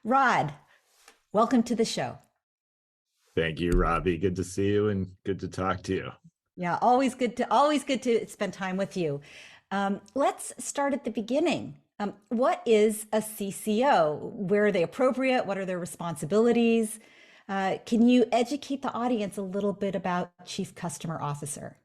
Rod, welcome to the show. Thank you, Robbie. Good to see you and good to talk to you. Yeah, always good to spend time with you. Let's start at the beginning. What is a CCO? Where are they appropriate? What are their responsibilities? Can you educate the audience a little bit about Chief Customer Officer?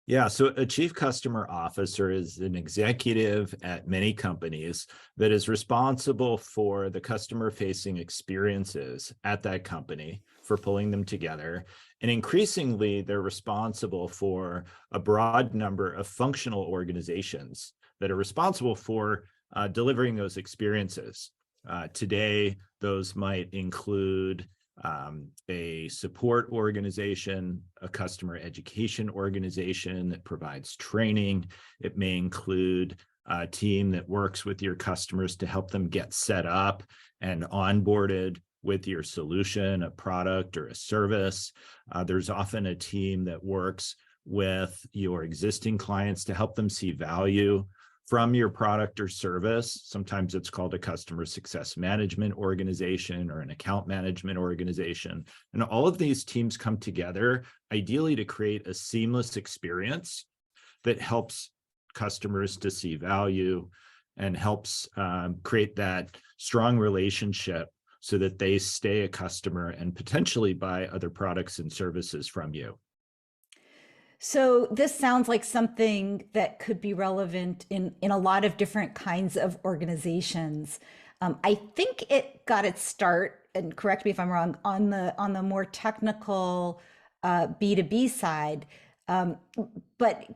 Yeah, so a chief customer officer is an executive at many companies that is responsible for the customer facing experiences at that company, for pulling them together. And increasingly, they're responsible for a broad number of functional organizations that are responsible for delivering those experiences. Today, those might include a support organization, a customer education organization that provides training. It may include a team that works with your customers to help them get set up and onboarded with your solution, a product or a service. There's often a team that works with your existing clients to help them see value from your product or service. Sometimes it's called a customer success management organization or an account management organization. And all of these teams come together, ideally to create a seamless experience that helps customers to see value and helps create that strong relationship so that they stay a customer and potentially buy other products and services from you. So this sounds like something that could be relevant in a lot of different kinds of organizations. I think it got its start, and correct me if I'm wrong, on the more technical B2B side. Um, but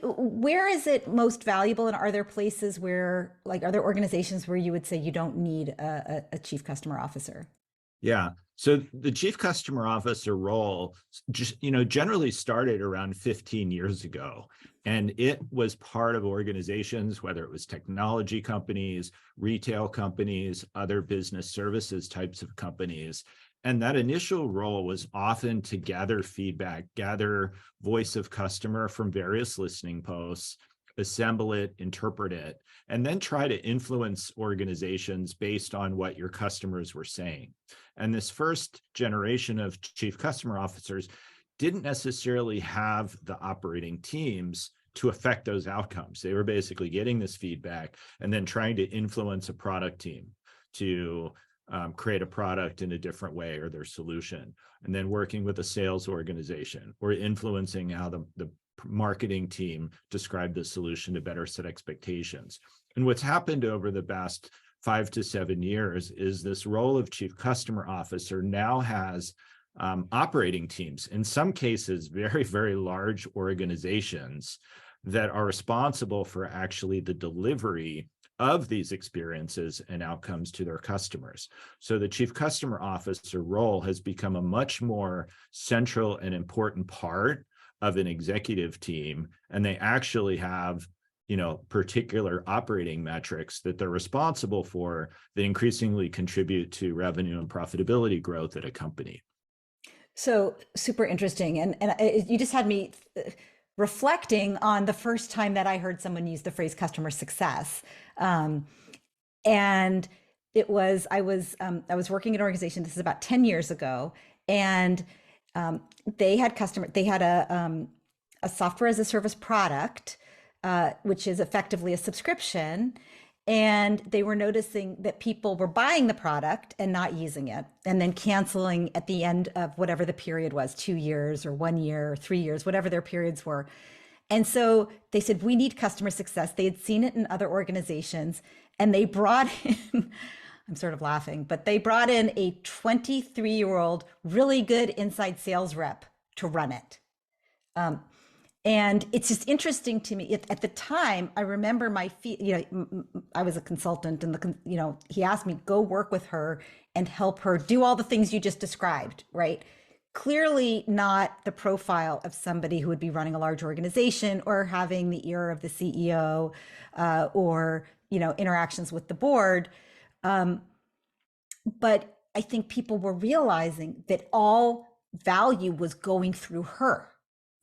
where is it most valuable, and are there places where, like, are there organizations where you would say you don't need a chief customer officer? Yeah. So the chief customer officer role just, generally started around 15 years ago. And it was part of organizations, whether it was technology companies, retail companies, other business services types of companies. And that initial role was often to gather feedback, gather voice of customer from various listening posts, assemble it, interpret it, and then try to influence organizations based on what your customers were saying. And this first generation of chief customer officers didn't necessarily have the operating teams to affect those outcomes. They were basically getting this feedback and then trying to influence a product team to create a product in a different way or their solution, and then working with a sales organization or influencing how the marketing team described the solution to better set expectations. And what's happened over the past 5 to 7 years is this role of chief customer officer now has operating teams, in some cases, very, very large organizations that are responsible for actually the delivery of these experiences and outcomes to their customers. So the chief customer officer role has become a much more central and important part of an executive team, and they actually have particular operating metrics that they're responsible for that increasingly contribute to revenue and profitability growth at a company. So super interesting. You just had me reflecting on the first time that I heard someone use the phrase customer success. Um, and I was working in an organization, this is about 10 years ago, and they had a software as a service product, which is effectively a subscription. And they were noticing that people were buying the product and not using it, and then canceling at the end of whatever the period was, 2 years or 1 year or 3 years, whatever their periods were. And so they said, we need customer success. They had seen it in other organizations, and they brought in, I'm sort of laughing, but they brought in a 23-year-old, really good inside sales rep to run it. Um, and it's just interesting to me. At the time, I remember I was a consultant, and he asked me, go work with her and help her do all the things you just described, right? Clearly not the profile of somebody who would be running a large organization or having the ear of the CEO, or interactions with the board. But I think people were realizing that all value was going through her,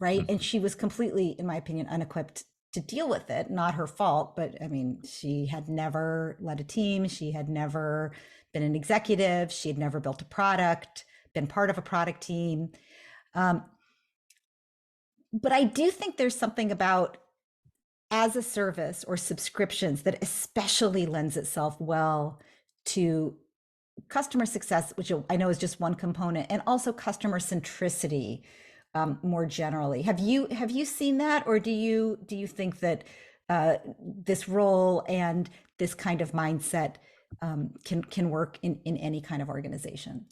right? And she was completely, in my opinion, unequipped to deal with it. Not her fault, but I mean, she had never led a team. She had never been an executive. She had never built a product, been part of a product team. But I do think there's something about as a service or subscriptions that especially lends itself well to customer success, which I know is just one component, and also customer centricity more generally. Have you seen that, or do you think that this role and this kind of mindset can work in any kind of organization?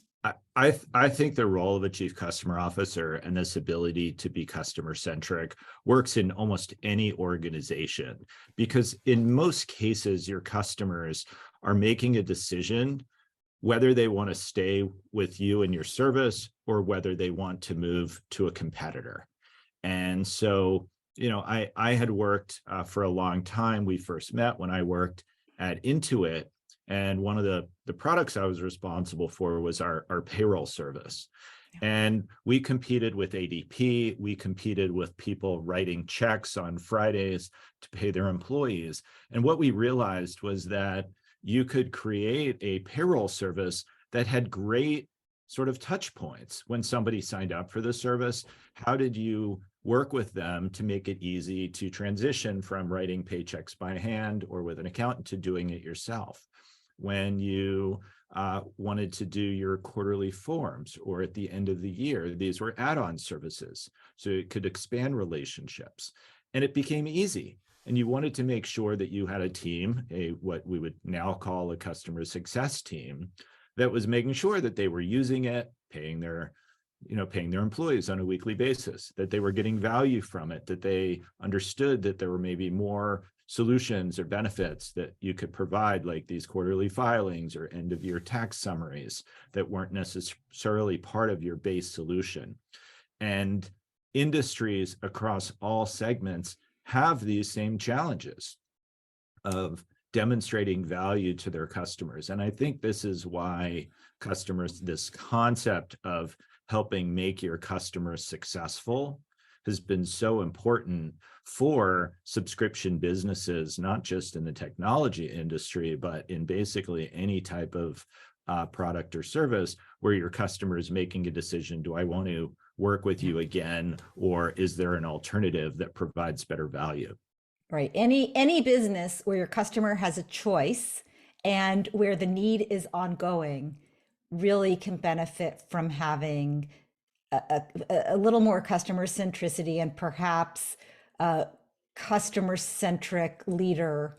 I think the role of a chief customer officer and this ability to be customer centric works in almost any organization, because in most cases, your customers are making a decision whether they want to stay with you and your service or whether they want to move to a competitor. And so, I had worked for a long time. We first met when I worked at Intuit. And one of the products I was responsible for was our payroll service. And we competed with ADP. We competed with people writing checks on Fridays to pay their employees. And what we realized was that you could create a payroll service that had great sort of touch points when somebody signed up for the service. How did you work with them to make it easy to transition from writing paychecks by hand or with an accountant to doing it yourself? When you wanted to do your quarterly forms or at the end of the year, these were add-on services. So it could expand relationships, and it became easy. And you wanted to make sure that you had a team, what we would now call a customer success team, that was making sure that they were using it, paying their employees on a weekly basis, that they were getting value from it, that they understood that there were maybe more solutions or benefits that you could provide, like these quarterly filings or end of year tax summaries that weren't necessarily part of your base solution. And industries across all segments have these same challenges of demonstrating value to their customers. And I think this is why this concept of helping make your customers successful has been so important for subscription businesses, not just in the technology industry, but in basically any type of product or service where your customer is making a decision. Do I want to work with you again, or is there an alternative that provides better value? Right. Any business where your customer has a choice and where the need is ongoing really can benefit from having a little more customer centricity and perhaps a customer centric leader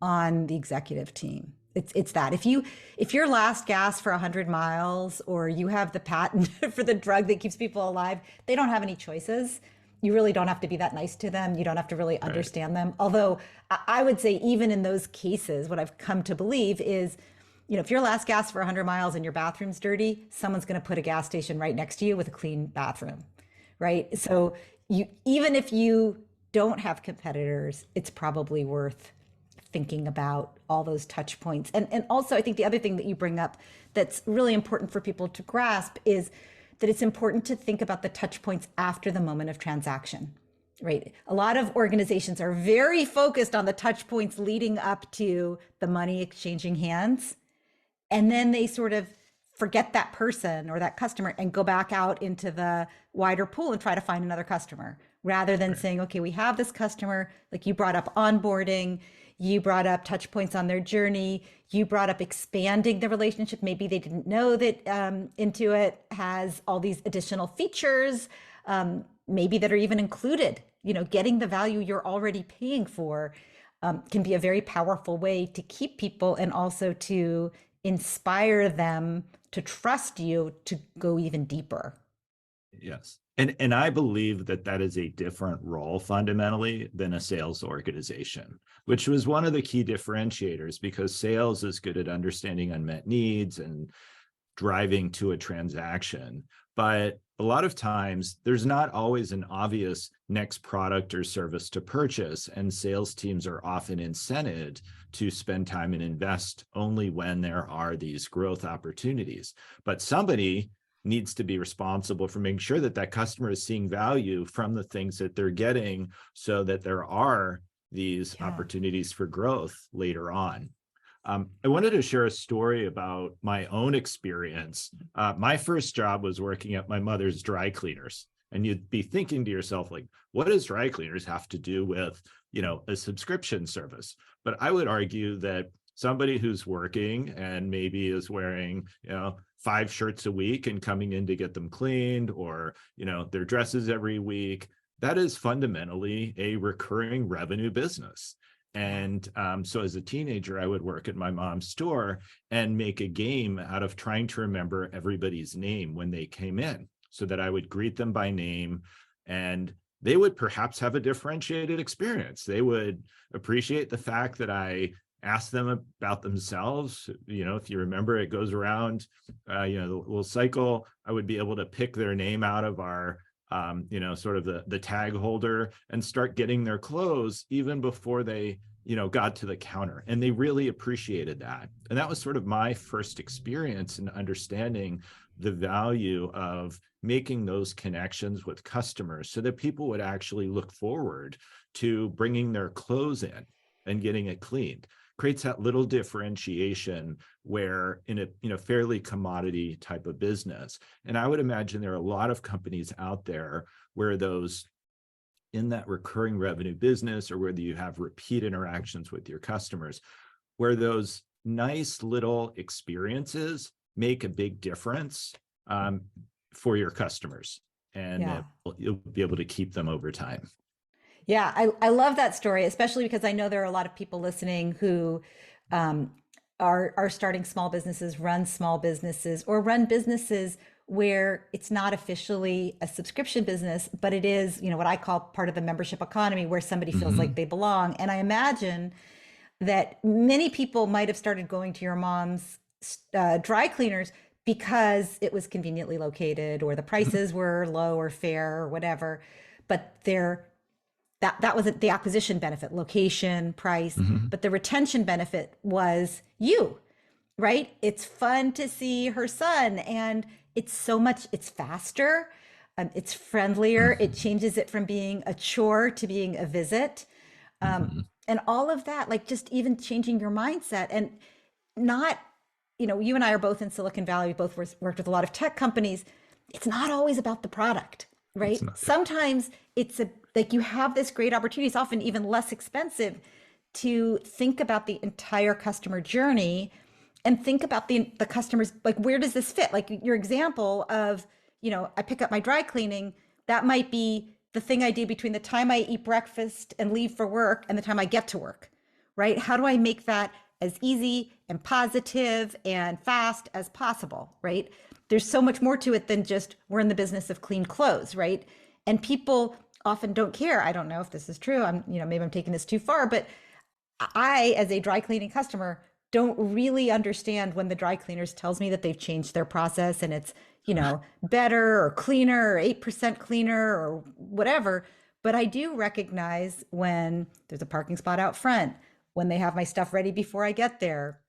on the executive team. It's that if you're last gas for 100 miles, or you have the patent for the drug that keeps people alive, they don't have any choices. You really don't have to be that nice to them. You don't have to really understand them. Although I would say even in those cases, what I've come to believe is, if you're last gas for 100 miles and your bathroom's dirty, someone's going to put a gas station right next to you with a clean bathroom, right? So even if you don't have competitors, it's probably worth thinking about all those touch points. And also, I think the other thing that you bring up that's really important for people to grasp is that it's important to think about the touch points after the moment of transaction, right? A lot of organizations are very focused on the touch points leading up to the money exchanging hands. And then they sort of forget that person or that customer and go back out into the wider pool and try to find another customer, rather than saying, okay, we have this customer, like you brought up onboarding, you brought up touch points on their journey, you brought up expanding the relationship. Maybe they didn't know that Intuit has all these additional features, maybe that are even included. Getting the value you're already paying for can be a very powerful way to keep people and also to inspire them to trust you to go even deeper. Yes. And I believe that is a different role fundamentally than a sales organization, which was one of the key differentiators, because sales is good at understanding unmet needs and driving to a transaction. But a lot of times there's not always an obvious next product or service to purchase, and sales teams are often incented to spend time and invest only when there are these growth opportunities. But somebody needs to be responsible for making sure that customer is seeing value from the things that they're getting, so that there are these opportunities for growth later on. I wanted to share a story about my own experience. My first job was working at my mother's dry cleaners. And you'd be thinking to yourself, like, what does dry cleaners have to do with, a subscription service? But I would argue that somebody who's working and maybe is wearing, 5 shirts a week and coming in to get them cleaned, or, their dresses every week, that is fundamentally a recurring revenue business. And so as a teenager, I would work at my mom's store and make a game out of trying to remember everybody's name when they came in, so that I would greet them by name, and they would perhaps have a differentiated experience. They would appreciate the fact that I asked them about themselves. If you remember, it goes around, the little cycle. I would be able to pick their name out of our sort of the tag holder and start getting their clothes even before they, got to the counter. And they really appreciated that. And that was sort of my first experience in understanding the value of making those connections with customers, so that people would actually look forward to bringing their clothes in and getting it cleaned. Creates that little differentiation where in a fairly commodity type of business. And I would imagine there are a lot of companies out there where those in that recurring revenue business, or whether you have repeat interactions with your customers, where those nice little experiences make a big difference for your customers, and you'll be able to keep them over time. Yeah, I love that story, especially because I know there are a lot of people listening who are starting small businesses, run small businesses, or run businesses where it's not officially a subscription business, but it is, what I call part of the membership economy, where somebody feels like they belong. And I imagine that many people might have started going to your mom's dry cleaners because it was conveniently located, or the prices were low or fair or whatever, but that was the acquisition benefit, location, price, but the retention benefit was you, right? It's fun to see her son, and it's faster, it's friendlier, it changes it from being a chore to being a visit. And all of that, like just even changing your mindset, and not, you and I are both in Silicon Valley, we both worked with a lot of tech companies. It's not always about the product, right? Sometimes it's like you have this great opportunity. It's often even less expensive to think about the entire customer journey and think about the customers, like, where does this fit? Like your example of, I pick up my dry cleaning, that might be the thing I do between the time I eat breakfast and leave for work and the time I get to work, right? How do I make that as easy and positive and fast as possible, right? There's so much more to it than just we're in the business of clean clothes, right? And people often don't care. I don't know if this is true. Maybe I'm taking this too far, but I, as a dry cleaning customer, don't really understand when the dry cleaners tells me that they've changed their process and it's, better or cleaner or 8% cleaner or whatever. But I do recognize when there's a parking spot out front, when they have my stuff ready before I get there,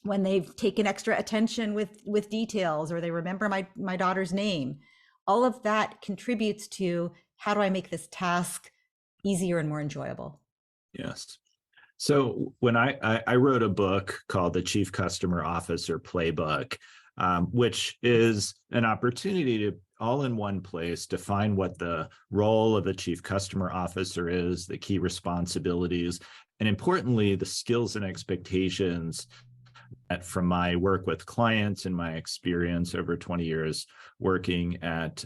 when they've taken extra attention with details, or they remember my daughter's name. All of that contributes to, how do I make this task easier and more enjoyable? Yes. So when I wrote a book called the Chief Customer Officer Playbook, which is an opportunity to all in one place define what the role of the Chief Customer Officer is, the key responsibilities, and importantly, the skills and expectations that, from my work with clients and my experience over 20 years working at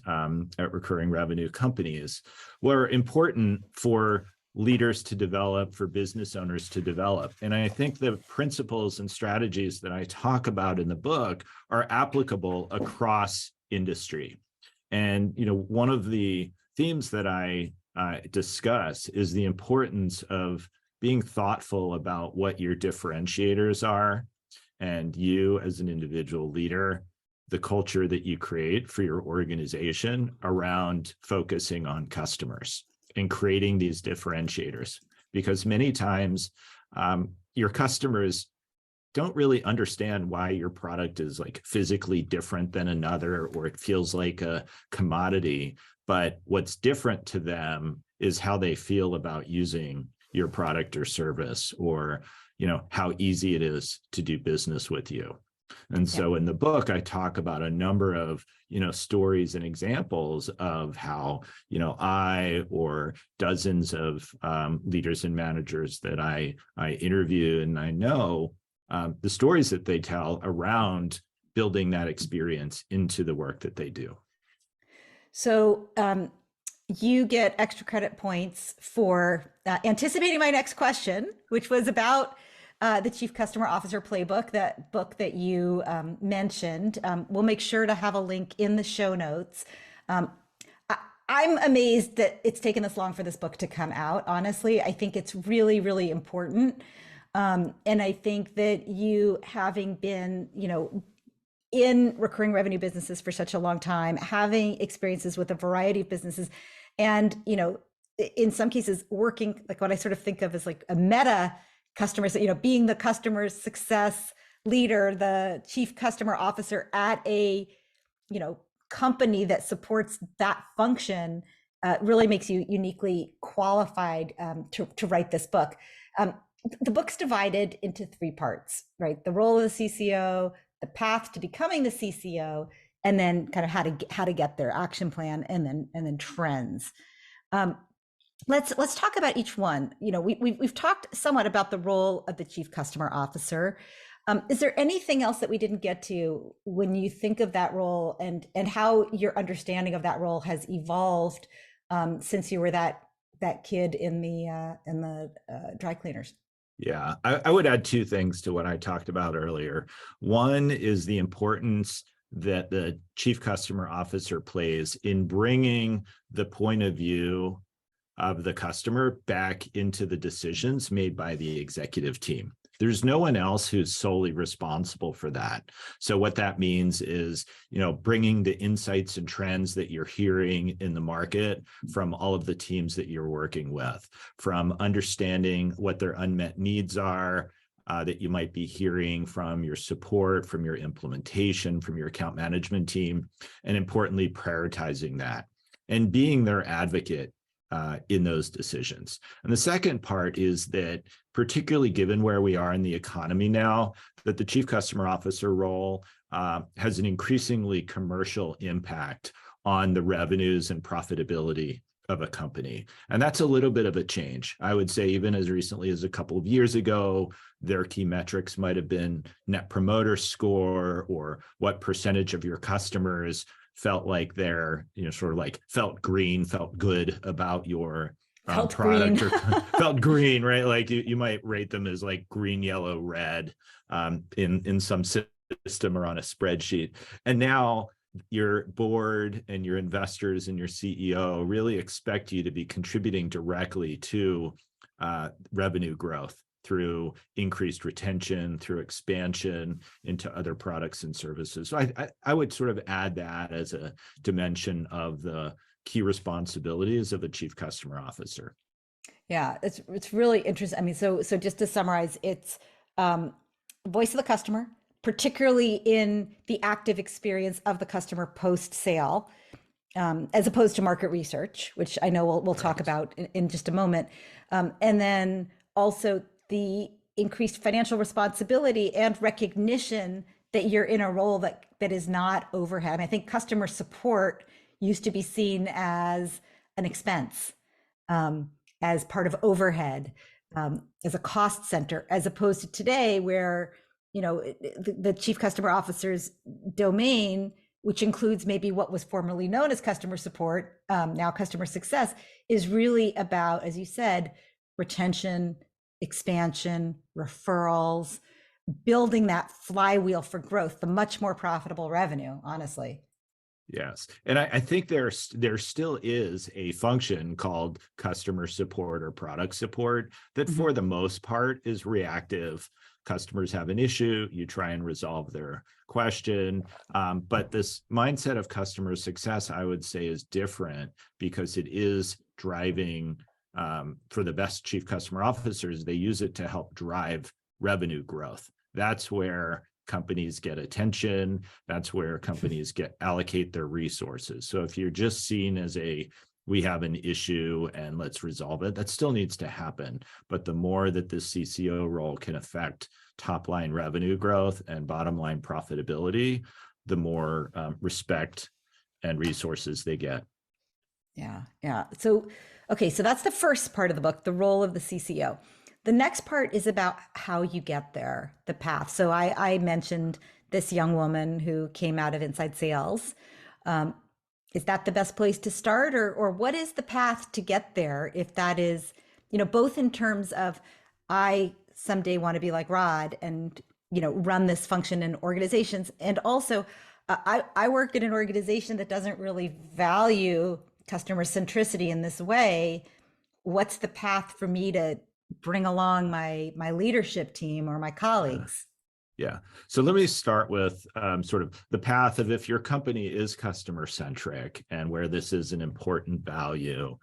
recurring revenue companies, were important for leaders to develop, for business owners to develop. And I think the principles and strategies that I talk about in the book are applicable across industry. And, one of the themes that I discuss is the importance of being thoughtful about what your differentiators are, and you as an individual leader, the culture that you create for your organization around focusing on customers and creating these differentiators. Because many times your customers don't really understand why your product is like physically different than another, or it feels like a commodity. But what's different to them is how they feel about using your product or service, or how easy it is to do business with you. And so in the book, I talk about a number of, stories and examples of how, I or dozens of leaders and managers that I interview and I know the stories that they tell around building that experience into the work that they do. So you get extra credit points for anticipating my next question, which was about the Chief Customer Officer Playbook, that book that you mentioned. We'll make sure to have a link in the show notes. I'm amazed that it's taken this long for this book to come out. Honestly, I think it's really, really important. And I think that you, having been, in recurring revenue businesses for such a long time, having experiences with a variety of businesses, and, in some cases working, like what I sort of think of as like a meta customer, being the customer success leader, the chief customer officer at a, company that supports that function, really makes you uniquely qualified to write this book. The book's divided into 3 parts, right? The role of the CCO, the path to becoming the CCO, and then kind of how to get there, action plan, and then trends. Let's talk about each one. We've talked somewhat about the role of the Chief Customer Officer. Is there anything else that we didn't get to when you think of that role, and how your understanding of that role has evolved since you were that kid in the dry cleaners? Yeah, I would add 2 things to what I talked about earlier. One is the importance that the Chief Customer Officer plays in bringing the point of view of the customer back into the decisions made by the executive team. There's no one else who's solely responsible for that. So what that means is, bringing the insights and trends that you're hearing in the market from all of the teams that you're working with, from understanding what their unmet needs are, that you might be hearing from your support, from your implementation, from your account management team, and importantly, prioritizing that and being their advocate in those decisions. And the second part is that, particularly given where we are in the economy now, that the Chief Customer Officer role has an increasingly commercial impact on the revenues and profitability of a company. And that's a little bit of a change. I would say even as recently as a couple of years ago, their key metrics might have been Net Promoter Score, or what percentage of your customers felt like they're, sort of like felt green, felt good about your product green. or felt green, right? Like you might rate them as like green, yellow, red in some system or on a spreadsheet. And now your board and your investors and your CEO really expect you to be contributing directly to revenue growth through increased retention, through expansion into other products and services. So I would sort of add that as a dimension of the key responsibilities of a Chief Customer Officer. Yeah, it's really interesting. I mean, so just to summarize, it's voice of the customer, particularly in the active experience of the customer post-sale, as opposed to market research, which I know we'll talk about in just a moment. And then also the increased financial responsibility and recognition that you're in a role that is not overhead. I mean, I think customer support used to be seen as an expense, as part of overhead, as a cost center, as opposed to today where, the Chief Customer Officer's domain, which includes maybe what was formerly known as customer support, now customer success, is really about, as you said, retention, expansion, referrals, building that flywheel for growth, the much more profitable revenue, honestly. Yes. And I think there still is a function called customer support or product support that for the most part is reactive. Customers have an issue, you try and resolve their question. But this mindset of customer success, I would say, is different because it is driving, for the best Chief Customer Officers, they use it to help drive revenue growth. That's where companies get attention. That's where companies allocate their resources. So if you're just seen as a we have an issue and let's resolve it. That still needs to happen. But the more that the CCO role can affect top line revenue growth and bottom line profitability, the more respect and resources they get. Yeah, yeah. So, okay, so that's the first part of the book, the role of the CCO. The next part is about how you get there, the path. So I mentioned this young woman who came out of inside sales. Um, is that the best place to start, or what is the path to get there? If that is, both in terms of I someday want to be like Rod and run this function in organizations, and also I work in an organization that doesn't really value customer centricity in this way. What's the path for me to bring along my leadership team or my colleagues? Yeah. So let me start with sort of the path of if your company is customer centric and where this is an important value,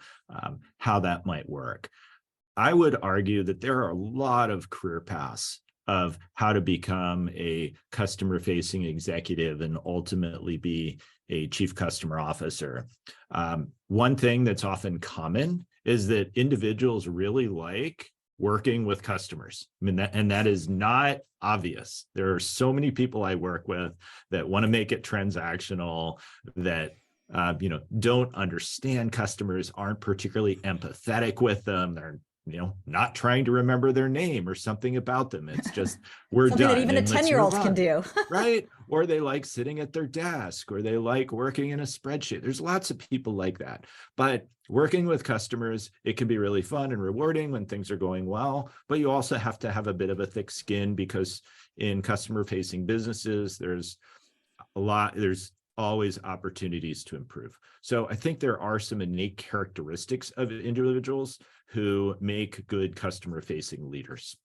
how that might work. I would argue that there are a lot of career paths of how to become a customer facing executive and ultimately be a chief customer officer. One thing that's often common is that individuals really like working with customers. I mean, that is not obvious. There are so many people I work with that want to make it transactional, that don't understand customers, aren't particularly empathetic with them. They're not trying to remember their name or something about them. It's just, we're Something that done even a and let's 10-year-old move can on. do. Right? Or they like sitting at their desk, or they like working in a spreadsheet. There's lots of people like that. But working with customers, it can be really fun and rewarding when things are going well. But you also have to have a bit of a thick skin, because in customer facing businesses, there's always opportunities to improve. So I think there are some innate characteristics of individuals who make good customer facing leaders.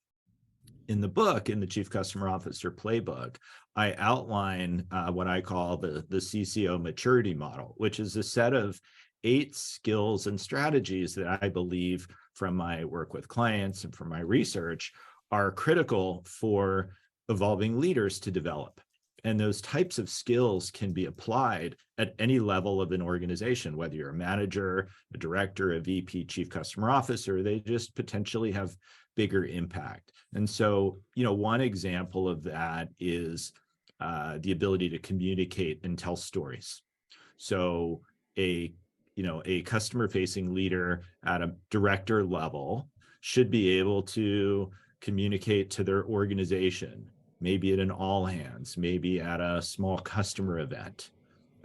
In the book, in the Chief Customer Officer Playbook, I outline what I call the CCO maturity model, which is a set of 8 skills and strategies that I believe, from my work with clients and from my research, are critical for evolving leaders to develop. And those types of skills can be applied at any level of an organization, whether you're a manager, a director, a VP, chief customer officer. They just potentially have bigger impact. And so, one example of that is the ability to communicate and tell stories. So a customer facing leader at a director level should be able to communicate to their organization, maybe at an all hands, maybe at a small customer event,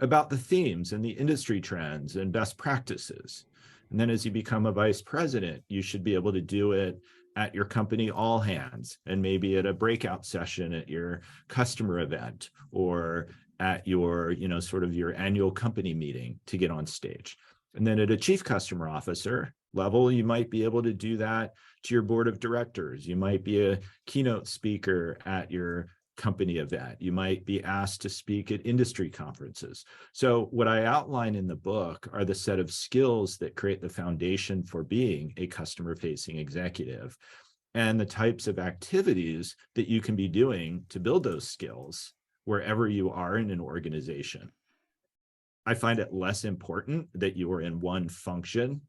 about the themes and the industry trends and best practices. And then as you become a vice president, you should be able to do it at your company all hands, and maybe at a breakout session at your customer event, or at your, sort of your annual company meeting to get on stage. And then at a chief customer officer level, you might be able to do that to your board of directors. You might be a keynote speaker at your company event. You might be asked to speak at industry conferences. So what I outline in the book are the set of skills that create the foundation for being a customer-facing executive, and the types of activities that you can be doing to build those skills wherever you are in an organization. I find it less important that you are in one function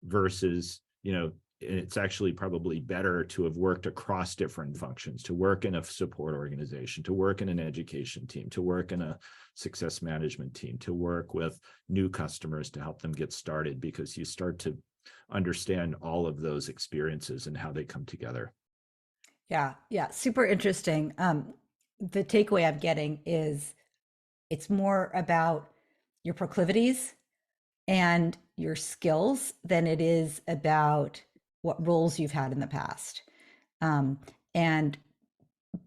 versus, it's actually probably better to have worked across different functions, to work in a support organization, to work in an education team, to work in a success management team, to work with new customers to help them get started, because you start to understand all of those experiences and how they come together. Yeah, yeah, super interesting. The takeaway I'm getting is it's more about your proclivities and your skills than it is about what roles you've had in the past. And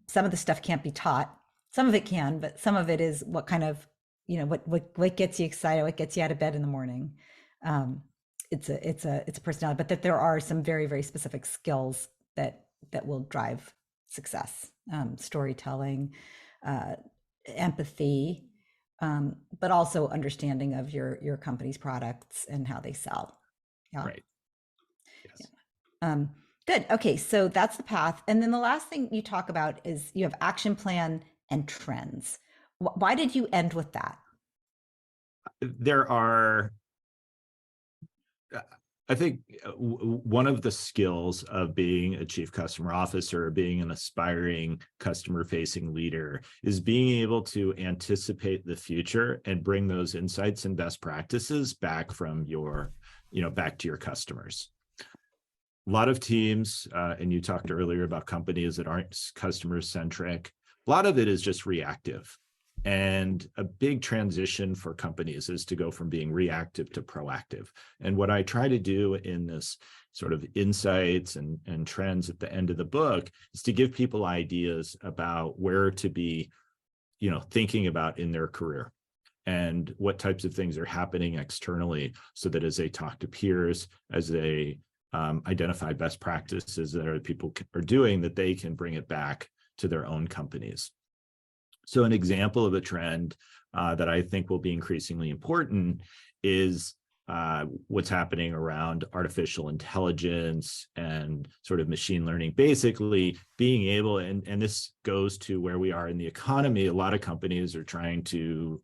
some of the stuff can't be taught. Some of it can, but some of it is what kind of, what gets you excited, what gets you out of bed in the morning. It's a personality, but that there are some very, very specific skills that will drive success. Storytelling, empathy, but also understanding of your company's products and how they sell. Yeah. Right. Yes. Yeah. Good. Okay. So that's the path. And then the last thing you talk about is you have action plan and trends. Why did you end with that? There are I think one of the skills of being a chief customer officer, being an aspiring customer facing leader, is being able to anticipate the future and bring those insights and best practices back from your, back to your customers. A lot of teams, and you talked earlier about companies that aren't customer centric, a lot of it is just reactive. And a big transition for companies is to go from being reactive to proactive. And what I try to do in this sort of insights and trends at the end of the book is to give people ideas about where to be, thinking about in their career and what types of things are happening externally, so that as they talk to peers, as they identify best practices that other people are doing, that they can bring it back to their own companies. So an example of a trend that I think will be increasingly important is what's happening around artificial intelligence and sort of machine learning. Basically being able, and this goes to where we are in the economy, a lot of companies are trying to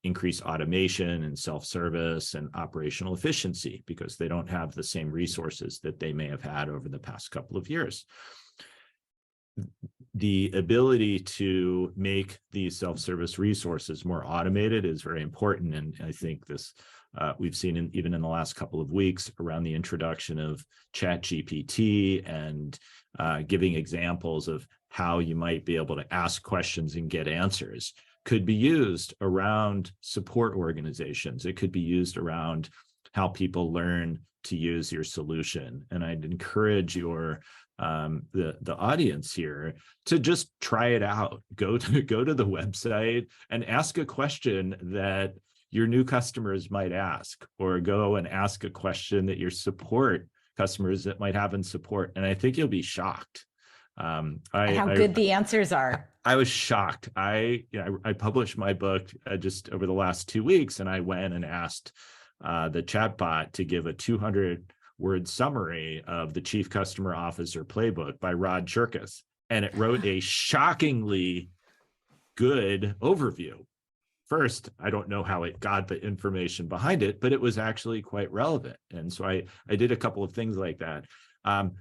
increase automation and self-service and operational efficiency because they don't have the same resources that they may have had over the past couple of years. The ability to make these self-service resources more automated is very important. And I think this we've seen even in the last couple of weeks around the introduction of ChatGPT and giving examples of how you might be able to ask questions and get answers could be used around support organizations. It could be used around how people learn to use your solution. And I'd encourage the audience here to just try it out. Go to the website and ask a question that your new customers might ask, or go and ask a question that your support customers that might have in support. And I think you'll be shocked. How good the answers are. I was shocked. I published my book just over the last 2 weeks, and I went and asked the chatbot to give a 200-word summary of the Chief Customer Officer Playbook by Cherkas, and it wrote a shockingly good overview. First, I don't know how it got the information behind it, but it was actually quite relevant. And so I did a couple of things like that.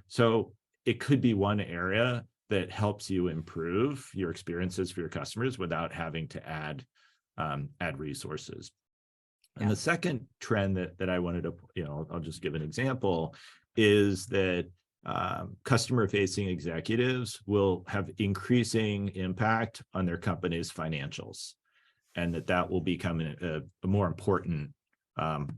So it could be one area that helps you improve your experiences for your customers without having to add resources. And the second trend that I wanted to, I'll just give an example, is that customer-facing executives will have increasing impact on their company's financials, and that will become a more important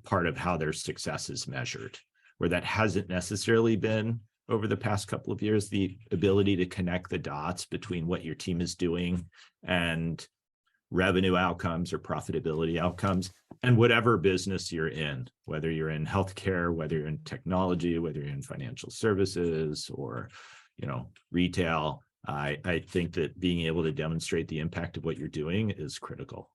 part of how their success is measured, where that hasn't necessarily been over the past couple of years. The ability to connect the dots between what your team is doing and revenue outcomes or profitability outcomes, and whatever business you're in, whether you're in healthcare, whether you're in technology, whether you're in financial services or, retail. I think that being able to demonstrate the impact of what you're doing is critical.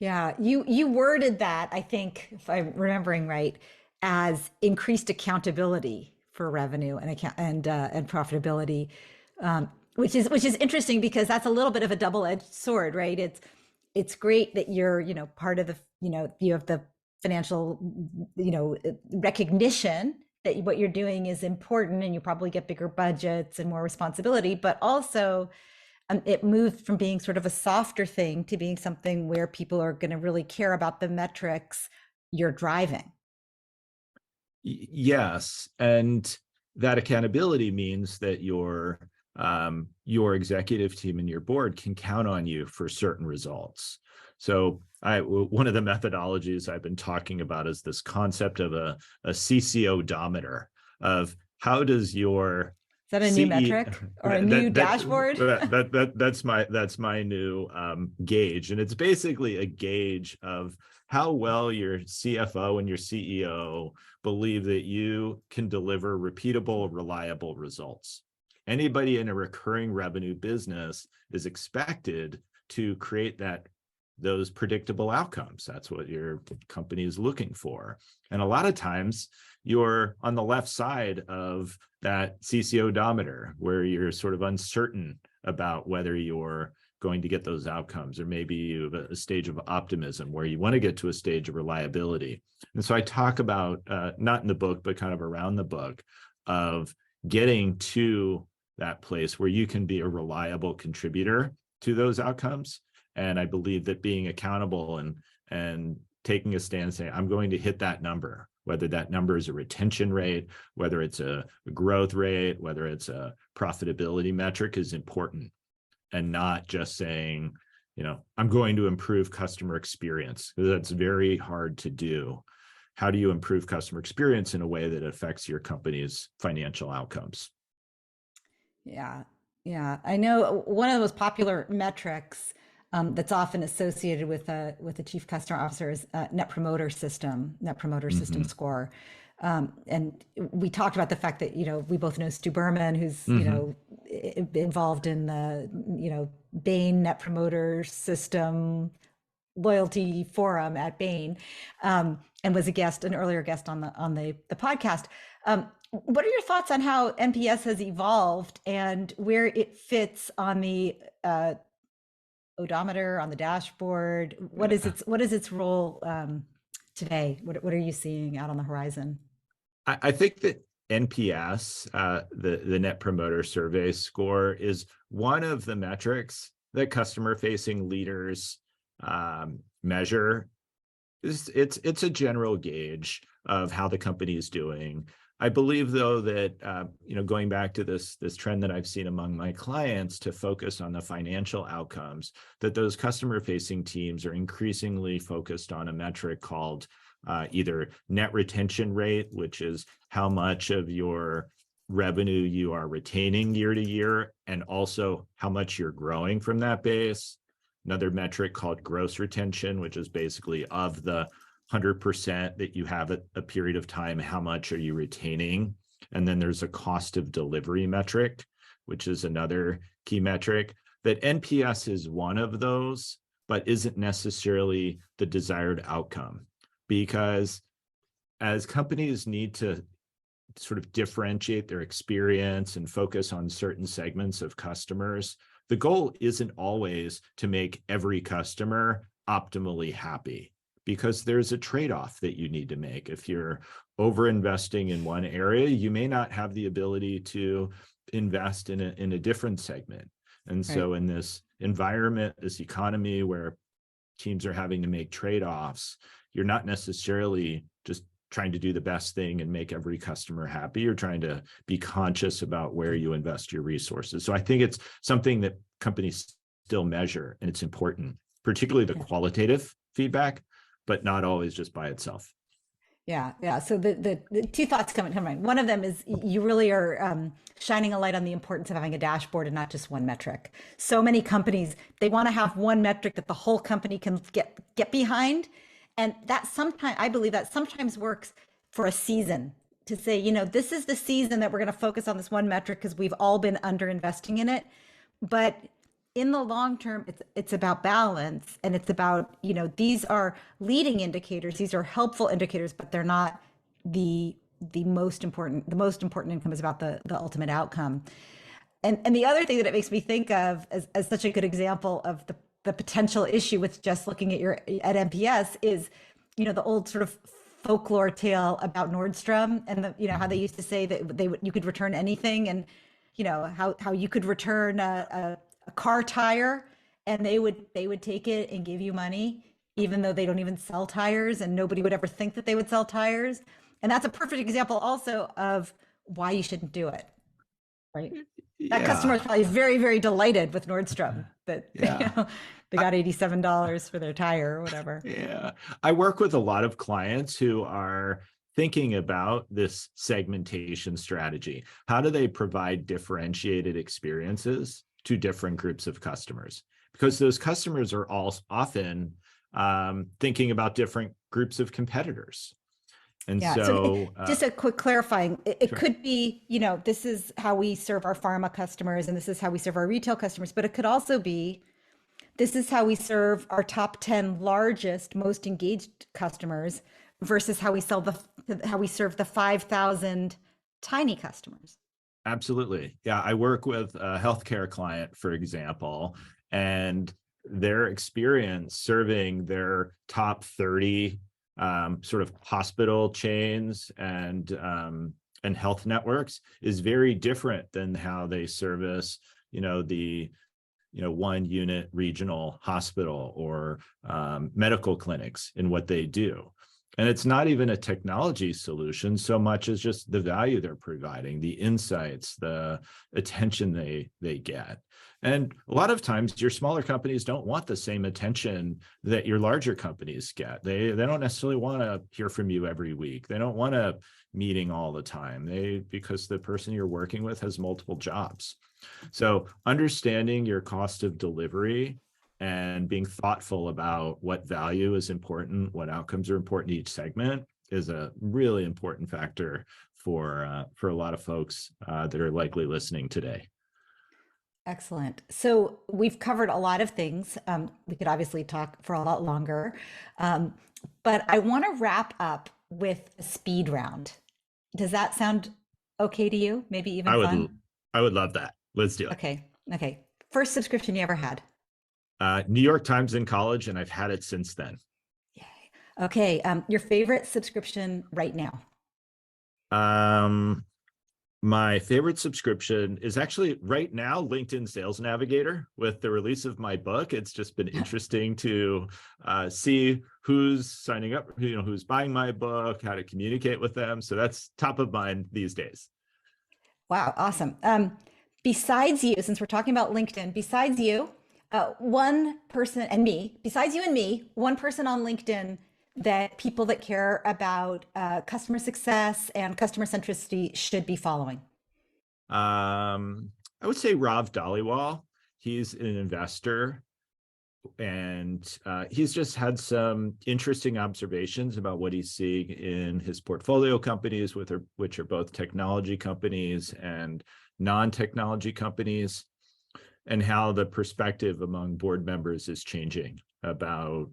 Yeah, you worded that, I think, if I'm remembering right, as increased accountability for revenue and profitability. Which is interesting because that's a little bit of a double-edged sword, right? It's great that you're, part of the, you have the financial, recognition that what you're doing is important, and you probably get bigger budgets and more responsibility, but also it moved from being sort of a softer thing to being something where people are going to really care about the metrics you're driving. Yes, and that accountability means that your executive team and your board can count on you for certain results. So one of the methodologies I've been talking about is this concept of a CCO odometer, of how does your Is that a new metric or a new dashboard? That's my new gauge, and it's basically a gauge of how well your CFO and your CEO believe that you can deliver repeatable, reliable results. Anybody in a recurring revenue business is expected to create those predictable outcomes. That's what your company is looking for. And a lot of times you're on the left side of that CCO odometer, where you're sort of uncertain about whether your going to get those outcomes, or maybe you have a stage of optimism where you want to get to a stage of reliability. And so I talk about, not in the book, but kind of around the book, of getting to that place where you can be a reliable contributor to those outcomes. And I believe that being accountable and taking a stand saying, I'm going to hit that number, whether that number is a retention rate, whether it's a growth rate, whether it's a profitability metric, is important. And not just saying, I'm going to improve customer experience, because that's very hard to do. How do you improve customer experience in a way that affects your company's financial outcomes? Yeah. Yeah. I know one of the most popular metrics that's often associated with a chief customer officer is net promoter system score. And we talked about the fact that, we both know Stu Berman, who's, involved in the, Bain net promoter system loyalty forum at Bain, and was an earlier guest on the podcast. What are your thoughts on how NPS has evolved and where it fits on the odometer, on the dashboard? What is its role today? What are you seeing out on the horizon? I think that NPS, the Net Promoter Survey score, is one of the metrics that customer-facing leaders measure. It's a general gauge of how the company is doing. I believe, though, that going back to this trend that I've seen among my clients to focus on the financial outcomes, that those customer-facing teams are increasingly focused on a metric called either net retention rate, which is how much of your revenue you are retaining year to year, and also how much you're growing from that base. Another metric called gross retention, which is basically of the 100% that you have at a period of time, how much are you retaining? And then there's a cost of delivery metric, which is another key metric. That NPS is one of those, but isn't necessarily the desired outcome, because as companies need to sort of differentiate their experience and focus on certain segments of customers, the goal isn't always to make every customer optimally happy, because there's a trade-off that you need to make. If you're over-investing in one area, you may not have the ability to invest in a different segment. And so in this environment, this economy where teams are having to make trade-offs, you're not necessarily just trying to do the best thing and make every customer happy. You're trying to be conscious about where you invest your resources. So I think it's something that companies still measure, and it's important, particularly the qualitative feedback, but not always just by itself. Yeah. So the two thoughts come to mind. One of them is you really are shining a light on the importance of having a dashboard and not just one metric. So many companies, they want to have one metric that the whole company can get behind. And I believe that sometimes works for a season, to say, this is the season that we're going to focus on this one metric because we've all been under investing in it. But in the long term, it's about balance, and it's about, these are leading indicators, these are helpful indicators, but they're not the most important. The most important income is about the ultimate outcome. And the other thing that it makes me think of as such a good example of the potential issue with just looking at NPS is, the old sort of folklore tale about Nordstrom and how they used to say that you could return anything, and how you could return a car tire and they would take it and give you money, even though they don't even sell tires, and nobody would ever think that they would sell tires. And that's a perfect example also of why you shouldn't do it. Right. That customer is probably very, very delighted with Nordstrom that they got $87 for their tire or whatever. Yeah. I work with a lot of clients who are thinking about this segmentation strategy. How do they provide differentiated experiences to different groups of customers? Because those customers are all often thinking about different groups of competitors. And so just a quick clarifying, it sure. could be, this is how we serve our pharma customers and this is how we serve our retail customers, but it could also be, this is how we serve our top 10 largest, most engaged customers versus how we serve the 5,000 tiny customers. Absolutely. Yeah. I work with a healthcare client, for example, and their experience serving their top 30 sort of hospital chains and health networks is very different than how they service, the one unit regional hospital or medical clinics in what they do. And it's not even a technology solution so much as just the value they're providing, the insights, the attention they get. And a lot of times your smaller companies don't want the same attention that your larger companies get. They don't necessarily want to hear from you every week. They don't want a meeting all the time, because the person you're working with has multiple jobs. So understanding your cost of delivery and being thoughtful about what value is important, what outcomes are important to each segment is a really important factor for a lot of folks that are likely listening today. Excellent. So we've covered a lot of things. We could obviously talk for a lot longer, but I want to wrap up with a speed round. Does that sound okay to you? Maybe even fun? I would love that. Let's do it. Okay. First subscription you ever had? New York Times in college, and I've had it since then. Yay. Okay. Your favorite subscription right now? My favorite subscription is actually right now LinkedIn Sales Navigator. With the release of my book, it's just been interesting to see who's signing up, who's buying my book, how to communicate with them. So that's top of mind these days. Wow, awesome. Besides you, since we're talking about LinkedIn, besides you, one person and me, besides you and me, one person on LinkedIn that people that care about customer success and customer centricity should be following? I would say Rav Dhaliwal. He's an investor, and he's just had some interesting observations about what he's seeing in his portfolio companies, which are both technology companies and non-technology companies, and how the perspective among board members is changing about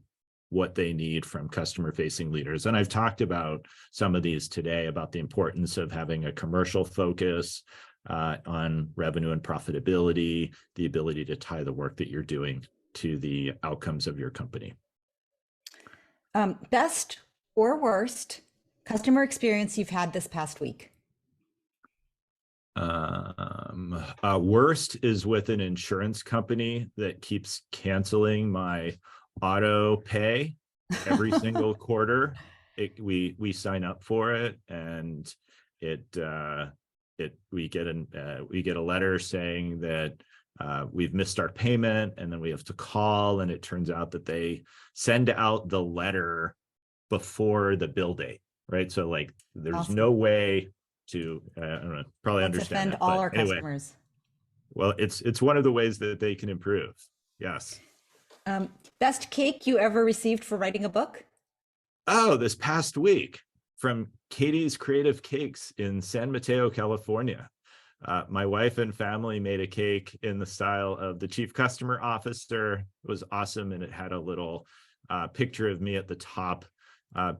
what they need from customer-facing leaders. And I've talked about some of these today, about the importance of having a commercial focus on revenue and profitability, the ability to tie the work that you're doing to the outcomes of your company. Best or worst customer experience you've had this past week? Worst is with an insurance company that keeps canceling my auto pay every single quarter. We sign up for it, and we get a letter saying that we've missed our payment, and then we have to call, and it turns out that they send out the letter before the bill date, right? So like there's Awesome. no way to I don't know, probably Let's understand offend that, all but our anyway, customers. well, it's one of the ways that they can improve. Yes. Best cake you ever received for writing a book? Oh, this past week from Katie's Creative Cakes in San Mateo, California. My wife and family made a cake in the style of the Chief Customer Officer. It was awesome, and it had a little picture of me at the top,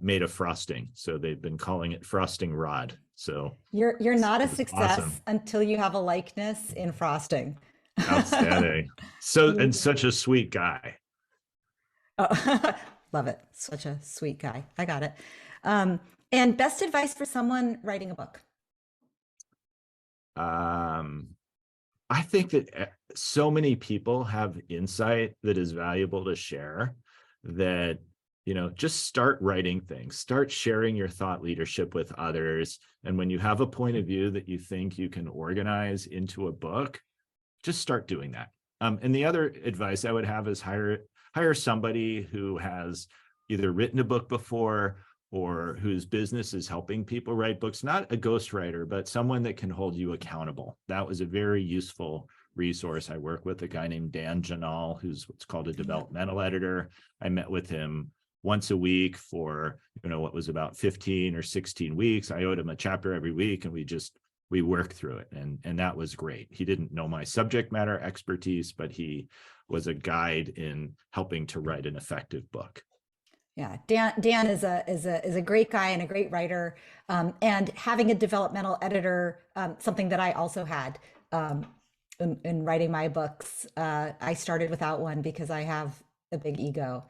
made of frosting. So they've been calling it Frosting Rod. So You're not a success awesome. until you have a likeness in frosting. Outstanding. And such a sweet guy. Oh, love it. Such a sweet guy. I got it. And best advice for someone writing a book? I think that so many people have insight that is valuable to share, that just start writing things, start sharing your thought leadership with others. And when you have a point of view that you think you can organize into a book, just start doing that. And the other advice I would have is hire somebody who has either written a book before or whose business is helping people write books, not a ghostwriter, but someone that can hold you accountable. That was a very useful resource. I work with a guy named Dan Janal, who's what's called a developmental editor. I met with him once a week for, what was about 15 or 16 weeks. I owed him a chapter every week, and we worked through it. And that was great. He didn't know my subject matter expertise, but he was a guide in helping to write an effective book. Yeah, Dan is a great guy and a great writer, and having a developmental editor, something that I also had. in writing my books. I started without one because I have a big ego.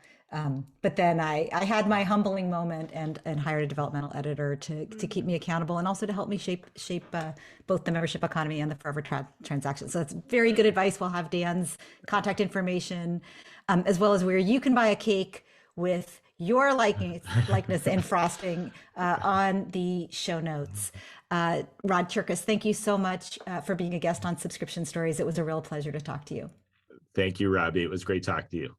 But then I had my humbling moment and hired a developmental editor to keep me accountable and also to help me shape both the membership economy and the forever transaction. So that's very good advice. We'll have Dan's contact information, as well as where you can buy a cake with your likeness and frosting on the show notes. Rod Cherkas, thank you so much for being a guest on Subscription Stories. It was a real pleasure to talk to you. Thank you, Robbie. It was great talking to you.